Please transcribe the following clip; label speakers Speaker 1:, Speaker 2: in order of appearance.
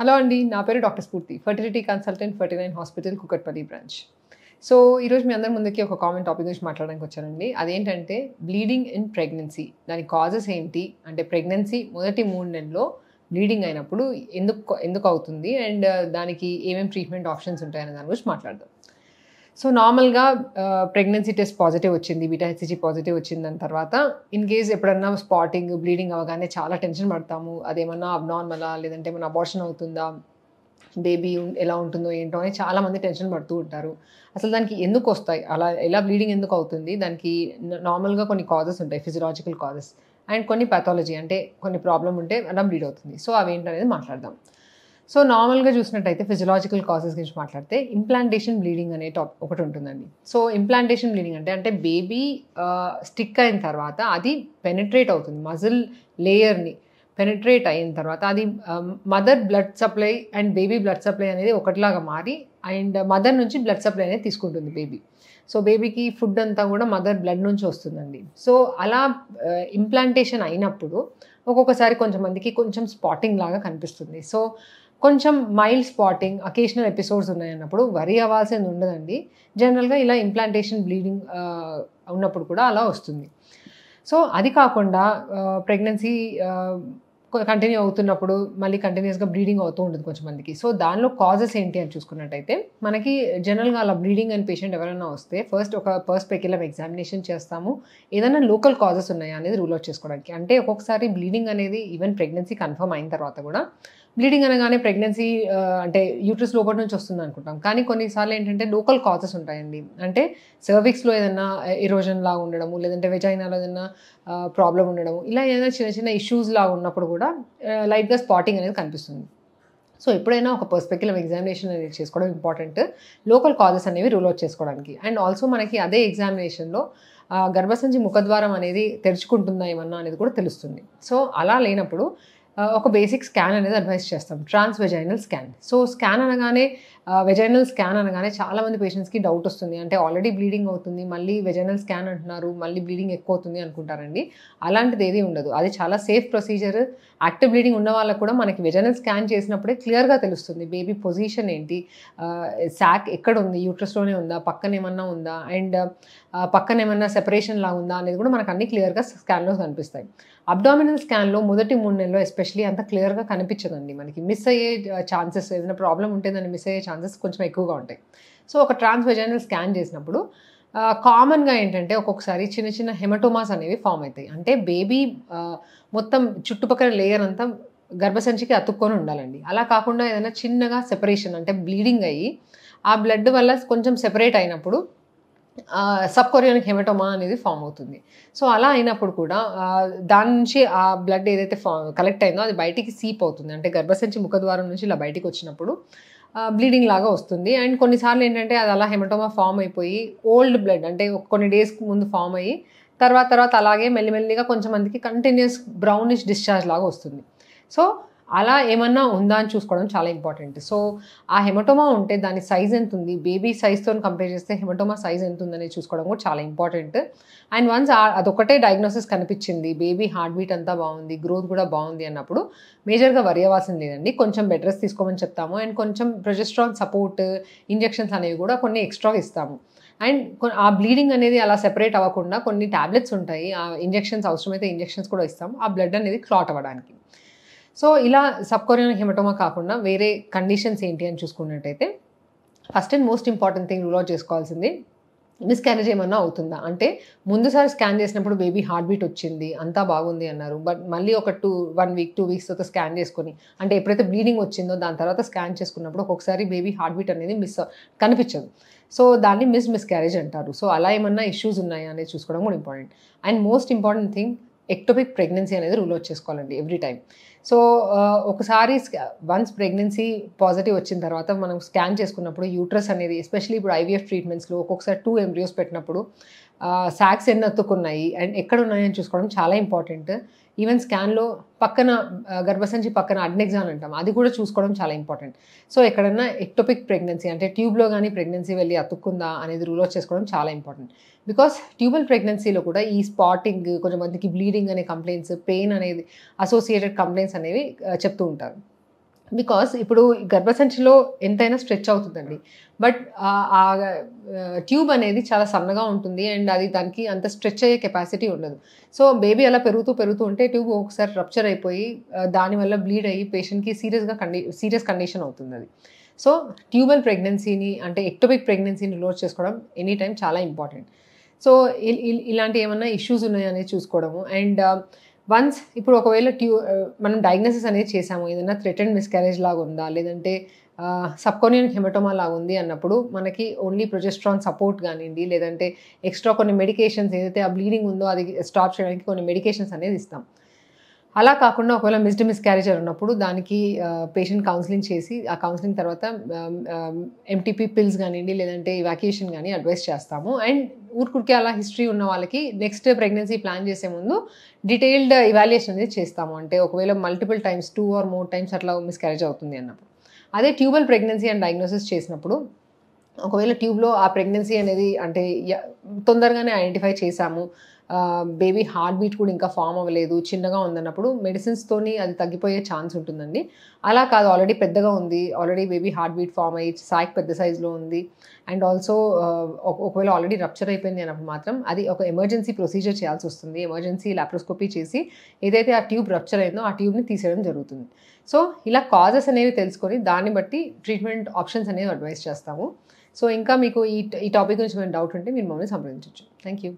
Speaker 1: Hello అండి, నా పేరు డాక్టర్ స్ఫూర్తి, fertility consultant, 49 hospital, Kukatpally branch. So ఈరోజు మీ అందరి ముందుకి ఒక కామన్ టాపిక్ గురించి మాట్లాడడానికి వచ్చానండి. అదేంటంటే బ్లీడింగ్ ఇన్ ప్రెగ్నెన్సీ. దాని కాజెస్ ఏంటి, అంటే ప్రెగ్నెన్సీ మొదటి 3 నెలల్లో బ్లీడింగ్ అయినప్పుడు ఎందుకు అవుతుంది, అండ్ దానికి ఏమేమి ట్రీట్మెంట్ ఆప్షన్స్ ఉంటాయనే దాని గురించి మాట్లాడదాం. సో నార్మల్గా ప్రెగ్నెన్సీ టెస్ట్ పాజిటివ్ వచ్చింది, బీటా హెచ్సిజీ పాజిటివ్ వచ్చింది. దాని తర్వాత ఇన్ కేస్ ఎప్పుడన్నా స్పాటింగ్ బ్లీడింగ్ అవ్వగానే చాలా టెన్షన్ పడతాము. అదేమన్నా అబ్నార్మలా, లేదంటే ఏమన్నా అబార్షన్ అవుతుందా, బేబీ ఎలా ఉంటుందో ఏంటో అని చాలామంది టెన్షన్ పడుతూ ఉంటారు. అసలు దానికి ఎందుకు వస్తాయి, అలా ఎలా బ్లీడింగ్ ఎందుకు అవుతుంది, దానికి నార్మల్గా కొన్ని కాజెస్ ఉంటాయి, ఫిజియలాజికల్ కాజెస్, అండ్ కొన్ని పాథాలజీ, అంటే కొన్ని ప్రాబ్లం ఉంటే అలా బ్లీడ్ అవుతుంది. సో అవేంటనేది మాట్లాడదాం. సో నార్మల్గా చూసినట్టయితే ఫిజియలాజికల్ కాజెస్ గురించి మాట్లాడితే ఇంప్లాంటేషన్ బ్లీడింగ్ అనే ఒకటి ఉంటుందండి. సో ఇంప్లాంటేషన్ బ్లీడింగ్ అంటే బేబీ స్టిక్ అయిన తర్వాత అది పెనిట్రేట్ అవుతుంది, మజిల్ లేయర్ని పెనిట్రేట్ అయిన తర్వాత అది mother blood supply and baby blood supply అనేది ఒకటిలాగా మారి, అండ్ మదర్ నుంచి బ్లడ్ సప్లై అనేది తీసుకుంటుంది బేబీ. సో బేబీకి ఫుడ్ అంతా కూడా మదర్ బ్లడ్ నుంచి వస్తుందండి. సో అలా ఇంప్లాంటేషన్ అయినప్పుడు ఒక్కొక్కసారి కొంచెంమందికి కొంచెం స్పాటింగ్ లాగా కనిపిస్తుంది. సో కొంచెం మైల్డ్ స్పాటింగ్, అకేషనల్ ఎపిసోడ్స్ ఉన్నాయన్నప్పుడు వరి అవ్వాల్సింది ఉండదండి. జనరల్గా ఇలా ఇంప్లాంటేషన్ బ్లీడింగ్ ఉన్నప్పుడు కూడా అలా వస్తుంది. సో అది కాకుండా ప్రెగ్నెన్సీ కంటిన్యూ అవుతున్నప్పుడు మళ్ళీ కంటిన్యూస్గా బ్లీడింగ్ అవుతూ ఉంటుంది కొంచెంమందికి. సో దానిలో కాజెస్ ఏంటి అని చూసుకున్నట్టయితే మనకి జనరల్గా అలా బ్లీడింగ్ అని పేషెంట్ ఎవరైనా వస్తే ఫస్ట్ ఒక పర్స్పెక్యులర్ ఎగ్జామినేషన్ చేస్తాము. ఏదైనా లోకల్ కాజెస్ ఉన్నాయా అనేది రూల్ అవుట్ చేసుకోవడానికి. అంటే ఒక్కొక్కసారి బ్లీడింగ్ అనేది ఈవెన్ ప్రెగ్నెన్సీ కన్ఫర్మ్ అయిన తర్వాత కూడా బ్లీడింగ్ అనగానే ప్రెగ్నెన్సీ అంటే యూట్రస్ లోపల నుంచి వస్తుంది అనుకుంటాం. కానీ కొన్నిసార్లు ఏంటంటే లోకల్ కాజెస్ ఉంటాయండి. అంటే సర్విక్స్లో ఏదైనా ఎరోజన్ లాగా ఉండడము, లేదంటే వెజైనాలో ఏదైనా ప్రాబ్లం ఉండడము, ఇలా ఏదైనా చిన్న చిన్న ఇష్యూస్ లాగా ఉన్నప్పుడు కూడా లైట్గా స్పాటింగ్ అనేది కనిపిస్తుంది. సో ఎప్పుడైనా ఒక పర్స్పెక్యులర్ ఎగ్జామినేషన్ అనేది చేసుకోవడం ఇంపార్టెంట్, లోకల్ కాజెస్ అనేవి రూల్ అవుట్ చేసుకోవడానికి. అండ్ ఆల్సో మనకి అదే ఎగ్జామినేషన్లో గర్భసంచి ముఖద్వారం అనేది తెరుచుకుంటుందా ఏమన్నా అనేది కూడా తెలుస్తుంది. సో అలా లేనప్పుడు ఒక బేసిక్ స్కాన్ అనేది అడ్వైస్ చేస్తాం, ట్రాన్స్ వెజైనల్ స్కాన్. సో స్కాన్ అనగానే వెజైనల్ స్కాన్ అనగానే చాలామంది పేషెంట్స్కి డౌట్ వస్తుంది. అంటే ఆల్రెడీ బ్లీడింగ్ అవుతుంది, మళ్ళీ వెజైనల్ స్కాన్ అంటున్నారు, మళ్ళీ బ్లీడింగ్ ఎక్కువ అవుతుంది అనుకుంటారండి. అలాంటిది ఏది ఉండదు. అది చాలా సేఫ్ ప్రొసీజర్. యాక్టివ్ బ్లీడింగ్ ఉన్న వాళ్ళకు కూడా మనకి వెజైనల్ స్కాన్ చేసినప్పుడే క్లియర్గా తెలుస్తుంది బేబీ పొజిషన్ ఏంటి, శాక్ ఎక్కడ ఉంది, యూట్రస్లోనే ఉందా, పక్కన ఏమన్నా ఉందా, అండ్ పక్కన ఏమన్నా సెపరేషన్ లా ఉందా అనేది కూడా మనకు అన్ని క్లియర్గా స్కాన్లో కనిపిస్తాయి. అబ్డామినల్ స్కాన్లో మొదటి 3 నెలల్లో ఎస్పెషలీ అంత క్లియర్గా కనిపించదండి. మనకి మిస్ అయ్యే ఛాన్సెస్, ఏదైనా ప్రాబ్లం ఉంటే దాన్ని మిస్ అయ్యే ఛాన్సెస్ కొంచెం ఎక్కువగా ఉంటాయి. సో ఒక ట్రాన్స్ వెజైనల్ స్కాన్ చేసినప్పుడు కామన్గా ఏంటంటే ఒక్కొక్కసారి చిన్న చిన్న హెమటోమాస్ అనేవి ఫామ్ అవుతాయి. అంటే బేబీ మొత్తం చుట్టుపక్కల లేయర్ అంతా గర్భసంచికి అతుక్కొని ఉండాలండి. అలా కాకుండా ఏదైనా చిన్నగా సెపరేషన్, అంటే బ్లీడింగ్ అయ్యి ఆ బ్లడ్ వల్ల కొంచెం సెపరేట్ అయినప్పుడు సబ్ కొరియానిక్ హెమటోమా అనేది ఫామ్ అవుతుంది. సో అలా అయినప్పుడు కూడా దాని నుంచి ఆ బ్లడ్ ఏదైతే కలెక్ట్ అయిందో అది బయటికి సీప్ అవుతుంది. అంటే గర్భసంచి ముఖద్వారం నుంచి ఇలా బయటికి వచ్చినప్పుడు బ్లీడింగ్ లాగా వస్తుంది. అండ్ కొన్నిసార్లు ఏంటంటే అది అలా హెమటోమా ఫామ్ అయిపోయి ఓల్డ్ బ్లడ్, అంటే కొన్ని డేస్ ముందు ఫామ్ అయ్యి తర్వాత అలాగే మెల్లిమెల్లిగా కొంచెంమందికి కంటిన్యూస్ బ్రౌనిష్ డిశ్చార్జ్ లాగా వస్తుంది. సో అలా ఏమన్నా ఉందా అని చూసుకోవడం చాలా ఇంపార్టెంట్. సో ఆ హెమటోమా ఉంటే దాని సైజ్ ఎంత ఉంది, బేబీ సైజ్తో కంపేర్ చేస్తే హెమటోమా సైజ్ ఎంత ఉందని చూసుకోవడం కూడా చాలా ఇంపార్టెంట్. అండ్ వన్స్ అదొకటే డయాగ్నోసిస్ కనిపించింది, బేబీ హార్ట్ బీట్ అంతా బాగుంది, గ్రోత్ కూడా బాగుంది అన్నప్పుడు మేజర్గా వరి అవ్వాల్సింది లేదండి. కొంచెం బెడ్ రెస్ట్ తీసుకోమని చెప్తాము, అండ్ కొంచెం ప్రొజెస్ట్రాన్ సపోర్ట్ ఇంజెక్షన్స్ అనేవి కూడా కొన్ని ఎక్స్ట్రా ఇస్తాము. అండ్ ఆ బ్లీడింగ్ అనేది అలా సెపరేట్ అవ్వకుండా కొన్ని టాబ్లెట్స్ ఉంటాయి, ఆ ఇంజెక్షన్స్ అవసరమైతే ఇంజెక్షన్స్ కూడా ఇస్తాము, ఆ బ్లడ్ అనేది క్లాట్ అవ్వడానికి. సో ఇలా సబ్ కొరియానిక్ హెమటోమా కాకుండా వేరే కండిషన్స్ ఏంటి అని చూసుకున్నట్టయితే first and most important thing rule out చేసుకోవాల్సింది మిస్క్యారేజ్ ఏమన్నా అవుతుందా. అంటే ముందుసారి స్కాన్ చేసినప్పుడు బేబీ హార్ట్ బీట్ వచ్చింది, అంతా బాగుంది అన్నారు, బట్ మళ్ళీ ఒక 1 వీక్ 2 వీక్స్ తర్వాత స్కాన్ చేసుకొని, అంటే ఎప్పుడైతే బ్లీడింగ్ వచ్చిందో దాని తర్వాత స్కాన్ చేసుకున్నప్పుడు ఒక్కొక్కసారి బేబీ హార్ట్ బీట్ అనేది కనిపించదు. సో దాన్ని మిస్క్యారేజ్ అంటారు. సో అలా ఏమన్నా ఇష్యూస్ ఉన్నాయా అనేది చూసుకోవడం కూడా important. And most important thing ectopic pregnancy అనేది రూల్ అవుట్ చేసుకోవాలండి ఎవ్రీ టైం. సో ఒకసారి వన్స్ ప్రెగ్నెన్సీ పాజిటివ్ వచ్చిన తర్వాత మనం స్కాన్ చేసుకున్నప్పుడు యూట్రస్ అనేది, ఎస్పెషల్లీ ఇప్పుడు ఐవీఎఫ్ ట్రీట్మెంట్స్లో ఒక్కొక్కసారి 2 ఎంబ్రియోస్ పెట్టినప్పుడు సాక్స్ ఎన్ని అతుక్కున్నాయి అండ్ ఎక్కడ ఉన్నాయని చూసుకోవడం చాలా ఇంపార్టెంట్. ఈవెన్ స్కాన్లో పక్కన గర్భసంచి పక్కన అడ్నెక్సాన్ అంటాం, అది కూడా చూసుకోవడం చాలా ఇంపార్టెంట్. సో ఎక్కడన్నా ఎక్టోపిక్ ప్రెగ్నెన్సీ, అంటే ట్యూబ్లో కానీ ప్రెగ్నెన్సీ వెళ్ళి అతుక్కుందా అనేది రూల్ అవుట్ చేసుకోవడం చాలా ఇంపార్టెంట్. బికాస్ ట్యూబల్ ప్రెగ్నెన్సీలో కూడా ఈ స్పాటింగ్, కొంచెంమందికి బ్లీడింగ్ అనే కంప్లైంట్స్, పెయిన్ అనేది అసోసియేటెడ్ కంప్లైంట్స్ అనేవి చెప్తూ ఉంటారు. బికాస్ ఇప్పుడు గర్భసంచిలో ఎంతైనా స్ట్రెచ్ అవుతుందండి. బట్ ఆ ట్యూబ్ అనేది చాలా సన్నగా ఉంటుంది అండ్ అది దానికి అంత స్ట్రెచ్ అయ్యే కెపాసిటీ ఉండదు. సో బేబీ అలా పెరుగుతూ ఉంటే ట్యూబ్ ఒకసారి రప్చర్ అయిపోయి దానివల్ల బ్లీడ్ అయ్యి పేషెంట్కి సీరియస్ కండిషన్ అవుతుంది అది. సో ట్యూబల్ ప్రెగ్నెన్సీని అంటే ఎక్టోపిక్ ప్రెగ్నెన్సీని లోడ్ చేసుకోవడం ఎనీ టైం చాలా ఇంపార్టెంట్. సో ఇలాంటి ఏమన్నా ఇష్యూస్ ఉన్నాయనేది చూసుకోవడము అండ్ వన్స్ ఇప్పుడు ఒకవేళ మనం డయాగ్నోసిస్ అనేది చేసాము. ఏదైనా థ్రెటెన్డ్ మిస్‌క్యారేజ్ లాగా ఉందా? లేదంటే సబ్‌కోనియన్ హెమటోమా లాగా ఉంది అన్నప్పుడు మనకి ఓన్లీ ప్రొజెస్ట్రాన్ సపోర్ట్ గానియండి, లేదంటే ఎక్స్‌ట్రా కొన్ని మెడికేషన్స్ ఏదైతే ఆ బ్లీడింగ్ ఉందో అది స్టాప్ చేయడానికి కొన్ని మెడికేషన్స్ అనేది ఇస్తాం. అలా కాకుండా ఒకవేళ మిస్‌క్యారేజ్ ఉన్నప్పుడు దానికి పేషెంట్ కౌన్సెలింగ్ చేసి, ఆ కౌన్సెలింగ్ తర్వాత ఎంటీపీ పిల్స్ గానియండి, లేదంటే ఇవాక్యుయేషన్ గాని అడ్వైస్ చేస్తాము. అండ్ ఊరికే అలా హిస్టరీ ఉన్న వాళ్ళకి నెక్స్ట్ ప్రెగ్నెన్సీ ప్లాన్ చేసే ముందు డీటెయిల్డ్ ఇవాల్యుయేషన్ అనేది చేస్తాము. అంటే ఒకవేళ multiple times 2 or more times అట్లా మిస్‌క్యారేజ్ అవుతుంది అన్నప్పుడు. అదే ట్యూబల్ ప్రెగ్నెన్సీ అండ్ డయాగ్నోసిస్ చేసినప్పుడు ఒకవేళ ట్యూబ్‌లో ఆ ప్రెగ్నెన్సీ అనేది అంటే తొందరగానే ఐడెంటిఫై చేశాము. బేబీ హార్ట్ బీట్ కూడా ఇంకా ఫార్మ్ అవ్వలేదు, చిన్నగా ఉందన్నప్పుడు మెడిసిన్స్‌తోని అది తగ్గిపోయే ఛాన్స్ ఉంటుందండి. అలా కాదు ఆల్రెడీ పెద్దగా ఉంది. Already baby heart beat form అయ్యి సాక్ పెద్ద సైజ్‌లో ఉంది. అండ్ ఆల్సో ఒకవేళ ఆల్రెడీ రప్చర్ అయిపోయింది అన్నప్పుడు మాత్రం అది ఒక ఎమర్జెన్సీ ప్రొసీజర్ చేయాల్సొస్తుంది. ఎమర్జెన్సీ లాప్రోస్కోపీ చేసి ఏదైతే ఆ ట్యూబ్ రప్చర్ అయిందో ఆ ట్యూబ్‌ని తీసేయడం జరుగుతుంది. సో ఇలా కాజెస్ అనేవి తెలుసుకొని దాన్ని బట్టి ట్రీట్మెంట్ ఆప్షన్స్ అనేవి అడ్వైస్ చేస్తాము. సో ఇంకా మీకు ఈ టాపిక్ గురించి ఏమైనా డౌట్ ఉంటే మీరు మమ్మల్ని సంప్రదించొచ్చు. Thank you.